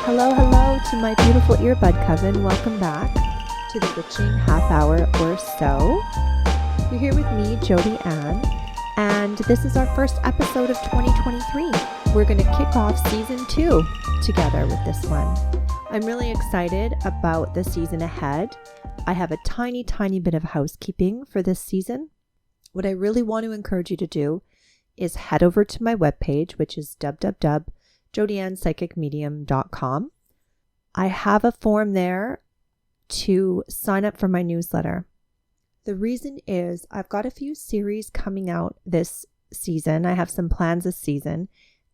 Hello to my beautiful Earbud Coven. Welcome back to the witching half hour or so. You're here with me, Jody Ann, and this is our first episode of 2023. We're going to kick off season 2 together with this one. I'm really excited about the season ahead. I have a tiny bit of housekeeping for this season. What I really want to encourage you to do is head over to my webpage, which is www.jodyanpsychicmedium.com. I have a form there to sign up for my newsletter. The reason is I've got a few series coming out this season. I have some plans this season,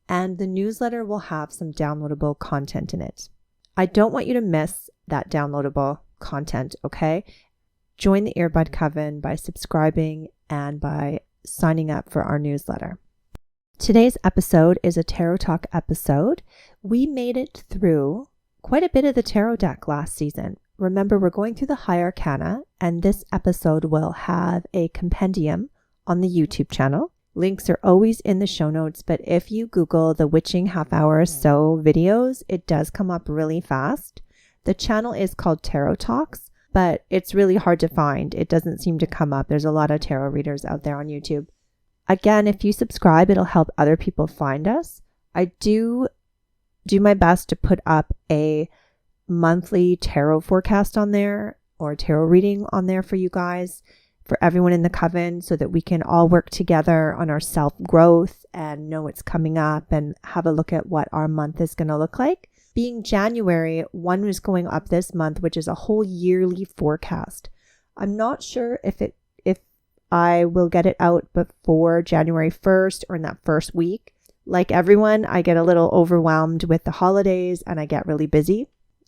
and the newsletter will have some downloadable content in it. I don't want you to miss that downloadable content, okay? Join the Earbud Coven by subscribing and by signing up for our newsletter. Today's episode is a Tarot Talk episode. We made it through quite a bit of the tarot deck last season. Remember, we're going through the high arcana, and this episode will have a compendium on the YouTube channel. Links are always in the show notes, but if you Google the witching half hour or so videos, it does come up really fast. The channel is called Tarot Talks, but it's really hard to find. It doesn't seem to come up. There's a lot of tarot readers out there on YouTube. Again, if you subscribe, it'll help other people find us. I do my best to put up a monthly tarot forecast on there or tarot reading on there for you guys, for everyone in the coven, so that we can all work together on our self-growth and know what's coming up and have a look at what our month is going to look like. Being January, one is going up this month, which is a whole yearly forecast. I'm not sure if I will get it out before January 1st or in that first week. Like everyone, I get a little overwhelmed with the holidays and I get really busy.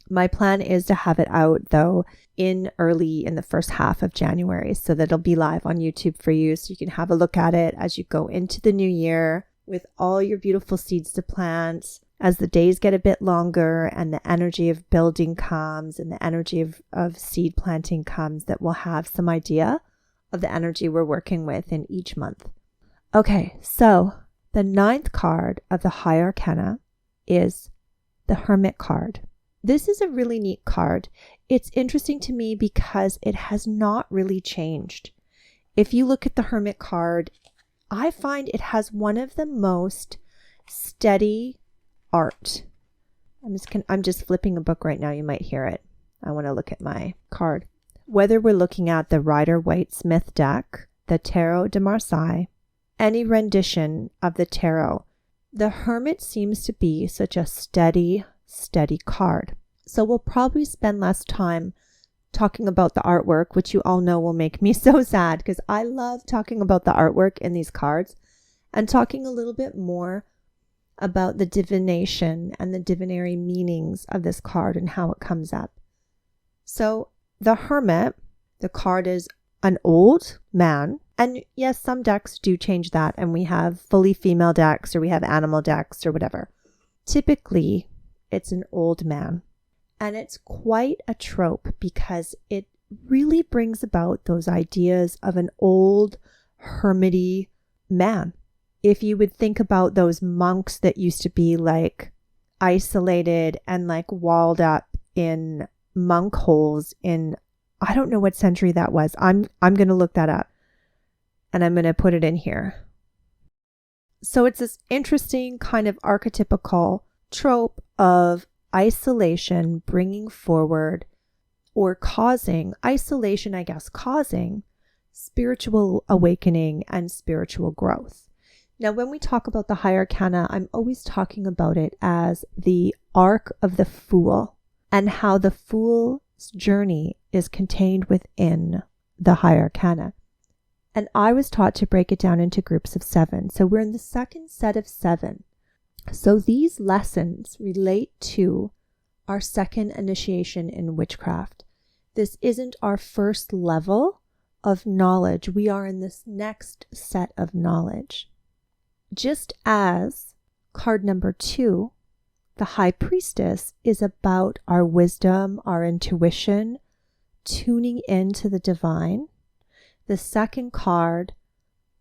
My plan is to have it out though in the first half of January, so that it'll be live on YouTube for you, so you can have a look at it as you go into the new year with all your beautiful seeds to plant. As the days get a bit longer and the energy of building comes and the energy of seed planting comes, that we'll have some idea of the energy we're working with in each month. Okay, so the 9th card of the High Arcana is the Hermit Card. This is a really neat card. It's interesting to me because it has not really changed. If you look at the Hermit Card, I find it has one of the most steady art. I'm just flipping a book right now. You might hear it. I want to look at my card. Whether we're looking at the Rider-Waite-Smith deck, the Tarot de Marseille, any rendition of the tarot, the Hermit seems to be such a steady card. So we'll probably spend less time talking about the artwork, which you all know will make me so sad, because I love talking about the artwork in these cards, and talking a little bit more about the divination and the divinary meanings of this card and how it comes up. So the Hermit, the card is an old man. And yes, some decks do change that, and we have fully female decks or we have animal decks or whatever. Typically, it's an old man. And it's quite a trope because it really brings about those ideas of an old hermity man. If you would think about those monks that used to be like isolated and like walled up in monk holes in, I don't know what century that was. I'm going to look that up and I'm going to put it in here. So it's this interesting kind of archetypical trope of isolation bringing forward or causing isolation, I guess, causing spiritual awakening and spiritual growth. Now, when we talk about the High Arcana, I'm always talking about it as the arc of the Fool and how the Fool's journey is contained within the High Arcana. And I was taught to break it down into groups of 7. So we're in the second set of 7. So these lessons relate to our second initiation in witchcraft. This isn't our first level of knowledge. We are in this next set of knowledge. Just as card number 2, the High Priestess, is about our wisdom, our intuition, tuning into the divine. The second card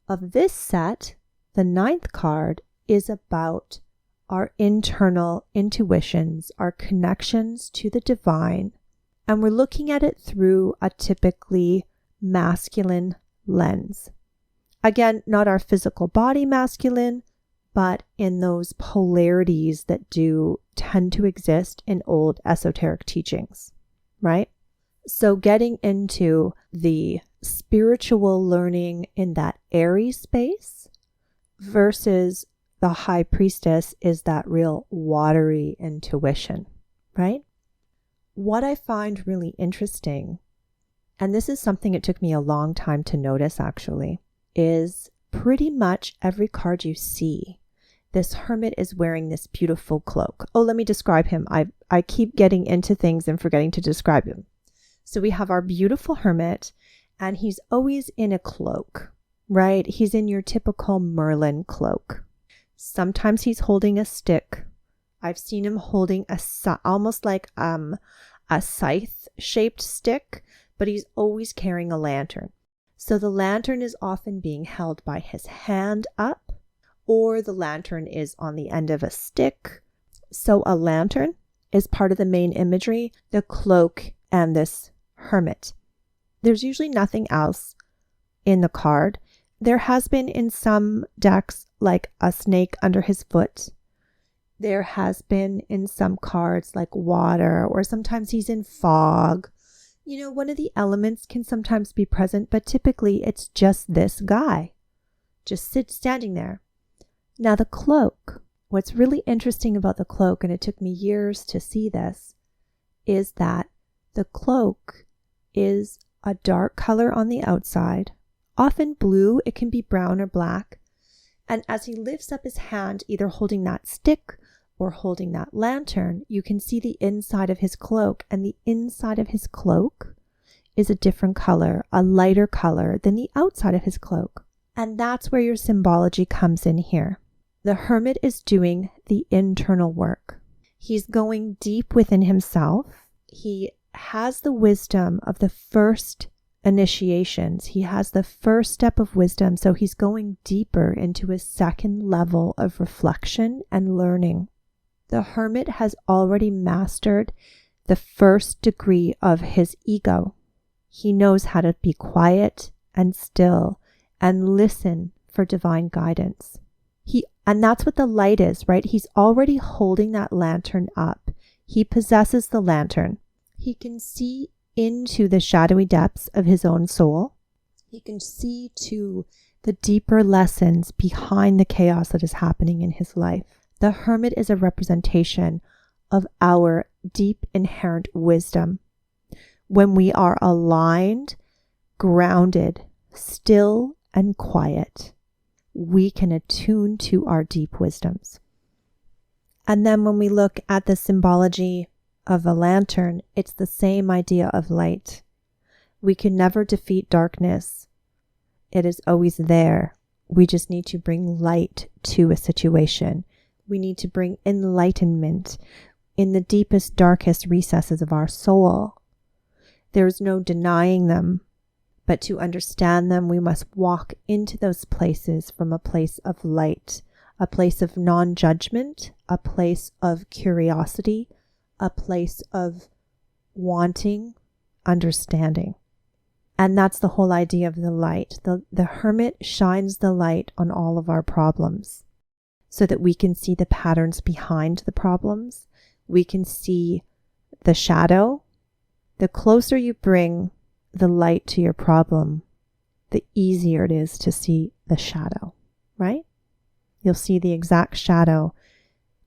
of this set, the 9th card, is about our internal intuitions, our connections to the divine. And we're looking at it through a typically masculine lens. Again, not our physical body masculine, but in those polarities that do tend to exist in old esoteric teachings, right? So getting into the spiritual learning in that airy space versus the High Priestess is that real watery intuition, right? What I find really interesting, and this is something it took me a long time to notice actually, is pretty much every card you see, this hermit is wearing this beautiful cloak. Oh, let me describe him. I keep getting into things and forgetting to describe him. So we have our beautiful hermit, and he's always in a cloak, right? He's in your typical Merlin cloak. Sometimes he's holding a stick. I've seen him holding almost like a scythe-shaped stick, but he's always carrying a lantern. So the lantern is often being held by his hand up, or the lantern is on the end of a stick. So a lantern is part of the main imagery, the cloak, and this hermit. There's usually nothing else in the card. There has been in some decks like a snake under his foot. There has been in some cards like water, or sometimes he's in fog. You know, one of the elements can sometimes be present, but typically it's just this guy, just standing there. Now the cloak, what's really interesting about the cloak, and it took me years to see this, is that the cloak is a dark color on the outside, often blue, it can be brown or black. And as he lifts up his hand, either holding that stick or holding that lantern, you can see the inside of his cloak, and the inside of his cloak is a different color, a lighter color than the outside of his cloak. And that's where your symbology comes in here. The hermit is doing the internal work. He's going deep within himself. He has the wisdom of the first initiations. He has the first step of wisdom, so he's going deeper into a second level of reflection and learning. The hermit has already mastered the first degree of his ego. He knows how to be quiet and still and listen for divine guidance. And that's what the light is, right? He's already holding that lantern up. He possesses the lantern. He can see into the shadowy depths of his own soul. He can see to the deeper lessons behind the chaos that is happening in his life. The hermit is a representation of our deep inherent wisdom. When we are aligned, grounded, still, and quiet, we can attune to our deep wisdoms. And then when we look at the symbology of a lantern, it's the same idea of light. We can never defeat darkness. It is always there. We just need to bring light to a situation. We need to bring enlightenment in the deepest, darkest recesses of our soul. There is no denying them, but to understand them, we must walk into those places from a place of light, a place of non-judgment, a place of curiosity, a place of wanting understanding. And that's the whole idea of the light. The hermit shines the light on all of our problems so that we can see the patterns behind the problems. We can see the shadow. The closer you bring the light to your problem, the easier it is to see the shadow, right? You'll see the exact shadow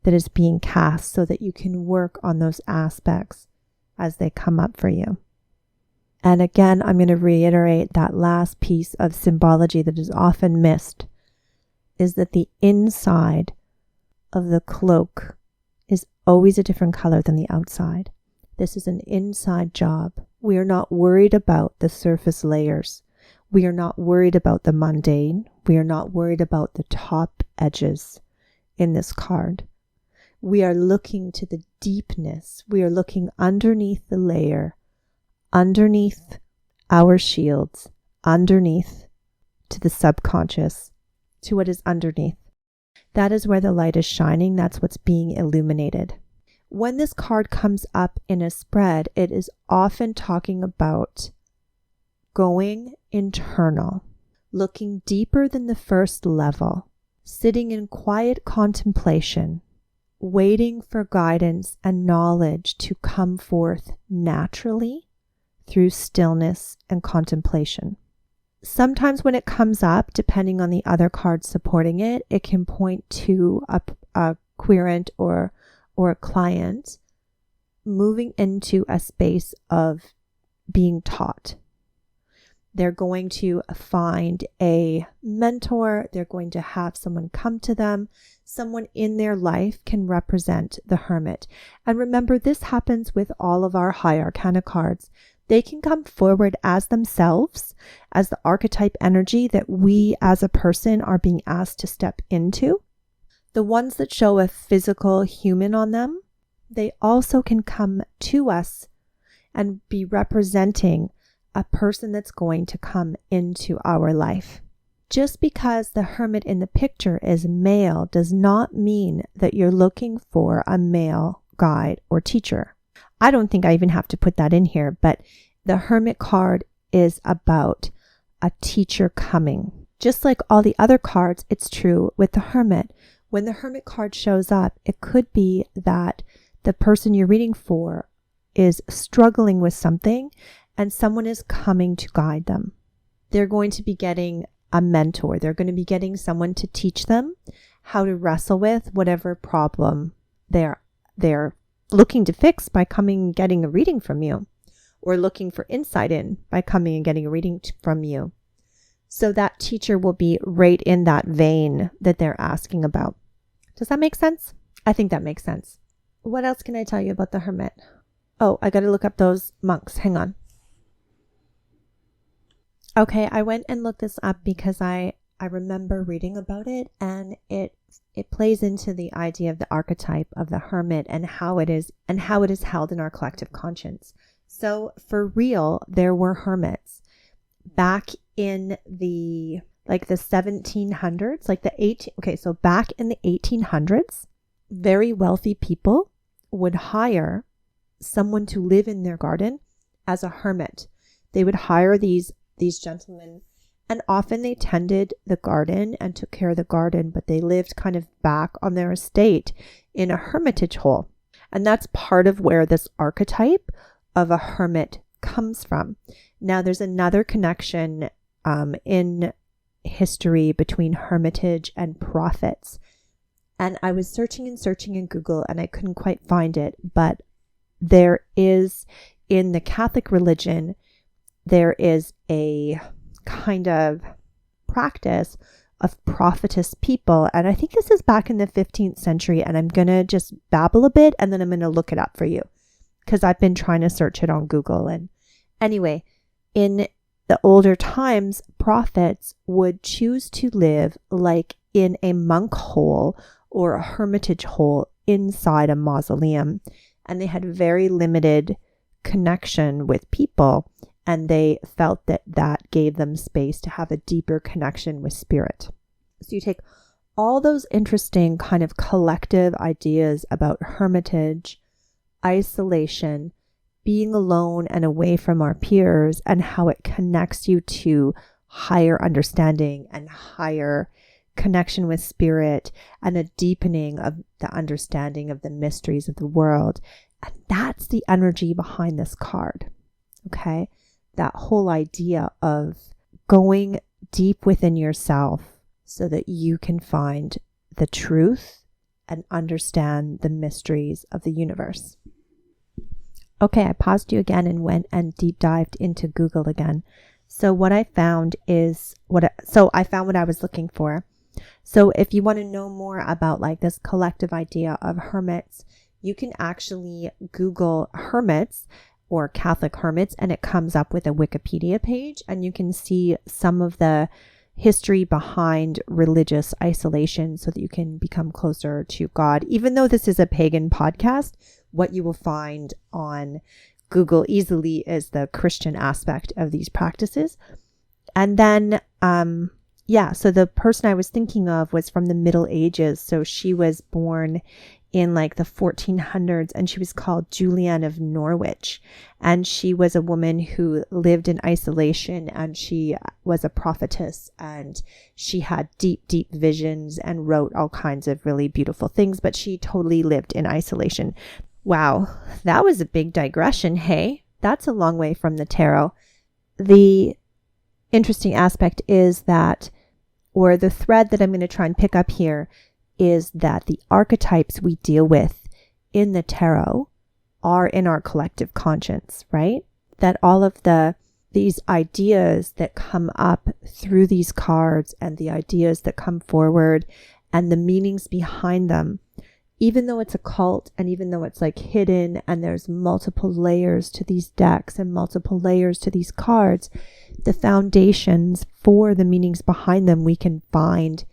that is being cast so that you can work on those aspects as they come up for you. And again, I'm going to reiterate that last piece of symbology that is often missed is that the inside of the cloak is always a different color than the outside. This is an inside job. We are not worried about the surface layers. We are not worried about the mundane. We are not worried about the top edges in this card. We are looking to the deepness. We are looking underneath the layer, underneath our shields, underneath to the subconscious, to what is underneath. That is where the light is shining. That's what's being illuminated. When this card comes up in a spread, it is often talking about going internal, looking deeper than the first level, sitting in quiet contemplation, waiting for guidance and knowledge to come forth naturally through stillness and contemplation. Sometimes when it comes up, depending on the other cards supporting it, it can point to a querent or a client moving into a space of being taught. They're going to find a mentor. They're going to have someone come to them. Someone in their life can represent the hermit. And remember, this happens with all of our high arcana cards. They can come forward as themselves, as the archetype energy that we as a person are being asked to step into. The ones that show a physical human on them, they also can come to us and be representing a person that's going to come into our life. Just because the hermit in the picture is male does not mean that you're looking for a male guide or teacher. I don't think I even have to put that in here, but the hermit card is about a teacher coming. Just like all the other cards, it's true with the hermit. When the hermit card shows up, it could be that the person you're reading for is struggling with something and someone is coming to guide them. They're going to be getting a mentor. They're going to be getting someone to teach them how to wrestle with whatever problem they're looking to fix by coming and getting a reading from you, or looking for insight in by coming and getting a reading from you. So that teacher will be right in that vein that they're asking about. Does that make sense? I think that makes sense. What else can I tell you about the hermit? Oh, I got to look up those monks. Hang on. Okay, I went and looked this up because I remember reading about it, and it plays into the idea of the archetype of the hermit and how it is held in our collective conscience. So for real, there were hermits back in the 1700s, so back in the 1800s, very wealthy people would hire someone to live in their garden as a hermit. They would hire these gentlemen, and often they tended the garden and took care of the garden, but they lived kind of back on their estate in a hermitage hole. And that's part of where this archetype of a hermit comes from. Now, there's another connection in history between hermitage and prophets. And I was searching in Google and I couldn't quite find it, but there is, in the Catholic religion, there is a kind of practice of prophetess people. And I think this is back in the 15th century, and I'm going to just babble a bit and then I'm going to look it up for you because I've been trying to search it on Google. And anyway, in the older times, prophets would choose to live like in a monk hole or a hermitage hole inside a mausoleum. And they had very limited connection with people. And they felt that that gave them space to have a deeper connection with spirit. So you take all those interesting kind of collective ideas about hermitage, isolation, being alone and away from our peers, and how it connects you to higher understanding and higher connection with spirit and a deepening of the understanding of the mysteries of the world. And that's the energy behind this card. Okay? That whole idea of going deep within yourself so that you can find the truth and understand the mysteries of the universe. Okay, I paused you again and went and deep dived into Google again. So what I found is I found what I was looking for. So if you want to know more about like this collective idea of hermits, you can actually Google hermits or Catholic hermits, and it comes up with a Wikipedia page, and you can see some of the history behind religious isolation so that you can become closer to God. Even though this is a pagan podcast, what you will find on Google easily is the Christian aspect of these practices. And then, so the person I was thinking of was from the Middle Ages. So she was born in like the 1400s, and she was called Julian of Norwich. And she was a woman who lived in isolation, and she was a prophetess, and she had deep, deep visions and wrote all kinds of really beautiful things, but she totally lived in isolation. Wow, that was a big digression. Hey, that's a long way from the tarot. The interesting aspect is that, or the thread that I'm going to try and pick up here, is that the archetypes we deal with in the tarot are in our collective conscience, right? That all of these ideas that come up through these cards and the ideas that come forward and the meanings behind them, even though it's occult and even though it's like hidden and there's multiple layers to these decks and multiple layers to these cards, the foundations for the meanings behind them we can find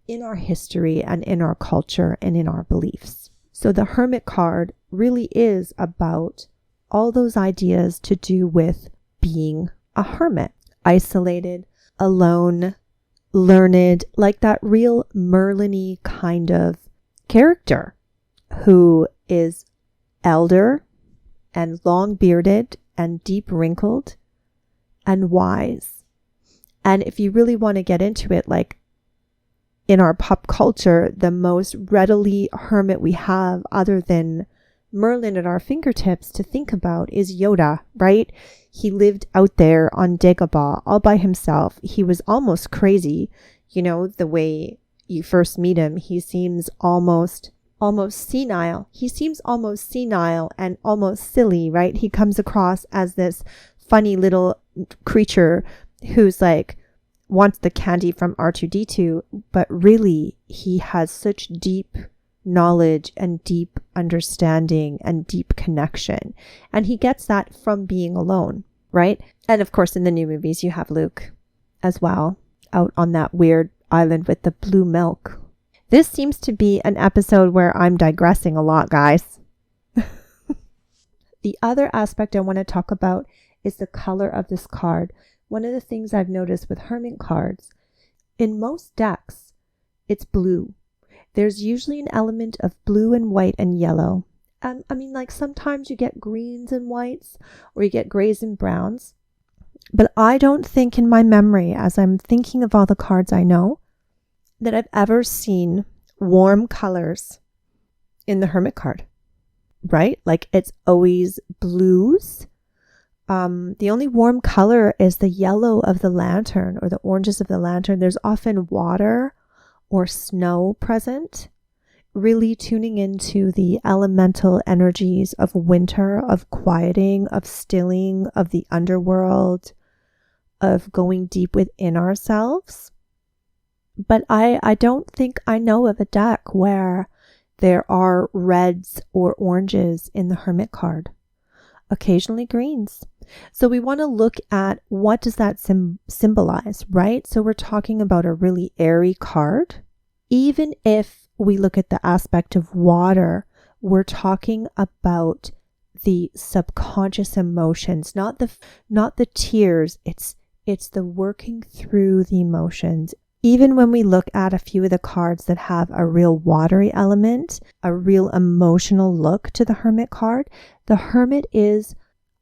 in our history and in our culture and in our beliefs. So the Hermit card really is about all those ideas to do with being a hermit, isolated, alone, learned, like that real Merlin-y kind of character who is elder and long bearded and deep wrinkled and wise. And if you really want to get into it, like in our pop culture, the most readily hermit we have other than Merlin at our fingertips to think about is Yoda, right? He lived out there on Dagobah all by himself. He was almost crazy. You know, the way you first meet him, he seems almost senile. He seems almost senile and almost silly, right? He comes across as this funny little creature who's like, wants the candy from R2-D2, but really he has such deep knowledge and deep understanding and deep connection. And he gets that from being alone, right? And of course, in the new movies, you have Luke as well, out on that weird island with the blue milk. This seems to be an episode where I'm digressing a lot, guys. The other aspect I want to talk about is the color of this card. One of the things I've noticed with Hermit cards, in most decks, it's blue. There's usually an element of blue and white and yellow. Like sometimes you get greens and whites, or you get grays and browns. But I don't think in my memory, as I'm thinking of all the cards I know, that I've ever seen warm colors in the Hermit card, right? Like it's always blues. The only warm color is the yellow of the lantern or the oranges of the lantern. There's often water or snow present, really tuning into the elemental energies of winter, of quieting, of stilling, of the underworld, of going deep within ourselves. But I don't think I know of a deck where there are reds or oranges in the Hermit card. Occasionally greens. So we want to look at what does that symbolize, right? So we're talking about a really airy card. Even if we look at the aspect of water, we're talking about the subconscious emotions, not the tears. It's the working through the emotions. Even when we look at a few of the cards that have a real watery element, a real emotional look to the Hermit card, the Hermit is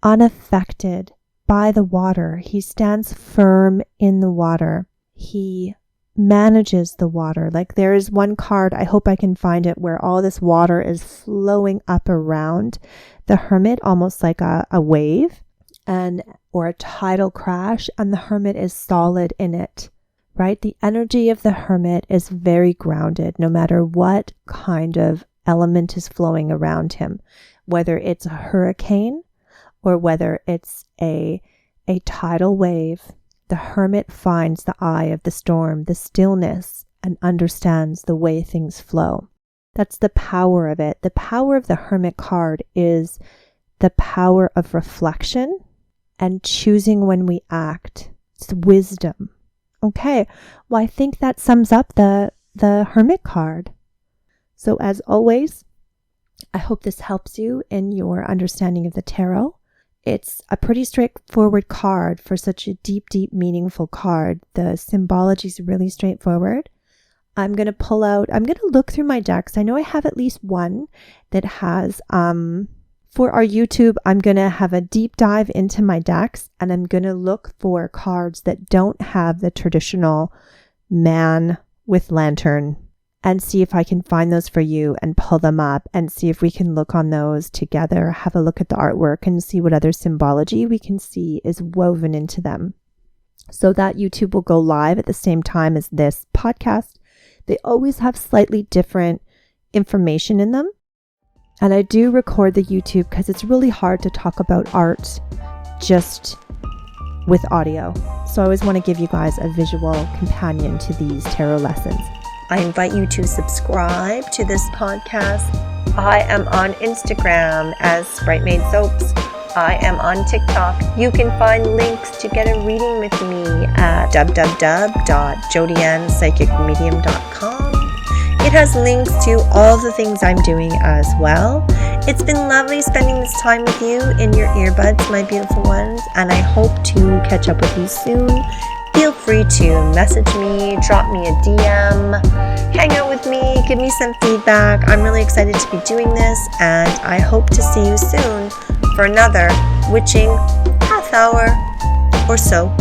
unaffected by the water. He stands firm in the water. He manages the water. Like there is one card, I hope I can find it, where all this water is flowing up around the Hermit, almost like a wave or a tidal crash, and the Hermit is solid in it. Right? The energy of the Hermit is very grounded, no matter what kind of element is flowing around him, whether it's a hurricane or whether it's a tidal wave. The Hermit finds the eye of the storm, the stillness, and understands the way things flow. That's the power of it. The power of the Hermit card is the power of reflection and choosing when we act. It's wisdom. Okay, well, I think that sums up the Hermit card. So as always, I hope this helps you in your understanding of the tarot. It's a pretty straightforward card for such a deep, meaningful card. The symbology is really straightforward. I'm going to look through my decks. I know I have at least one that has, for our YouTube, I'm going to have a deep dive into my decks, and I'm going to look for cards that don't have the traditional man with lantern and see if I can find those for you and pull them up and see if we can look on those together, have a look at the artwork and see what other symbology we can see is woven into them. So that YouTube will go live at the same time as this podcast. They always have slightly different information in them. And I do record the YouTube because it's really hard to talk about art just with audio. So I always want to give you guys a visual companion to these tarot lessons. I invite you to subscribe to this podcast. I am on Instagram as Sprite Made Soaps. I am on TikTok. You can find links to get a reading with me at www.jodiannepsychicmedium.com. It has links to all the things I'm doing as well. It's been lovely spending this time with you in your earbuds, my beautiful ones, and I hope to catch up with you soon. Feel free to message me, drop me a DM, hang out with me, give me some feedback. I'm really excited to be doing this, and I hope to see you soon for another witching half hour or so.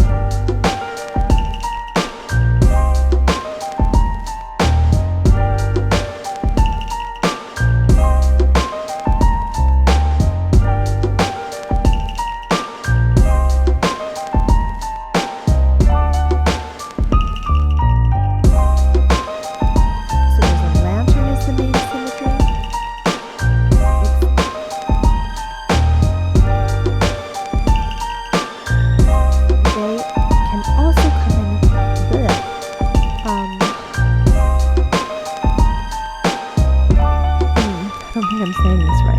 I don't think I'm saying this right.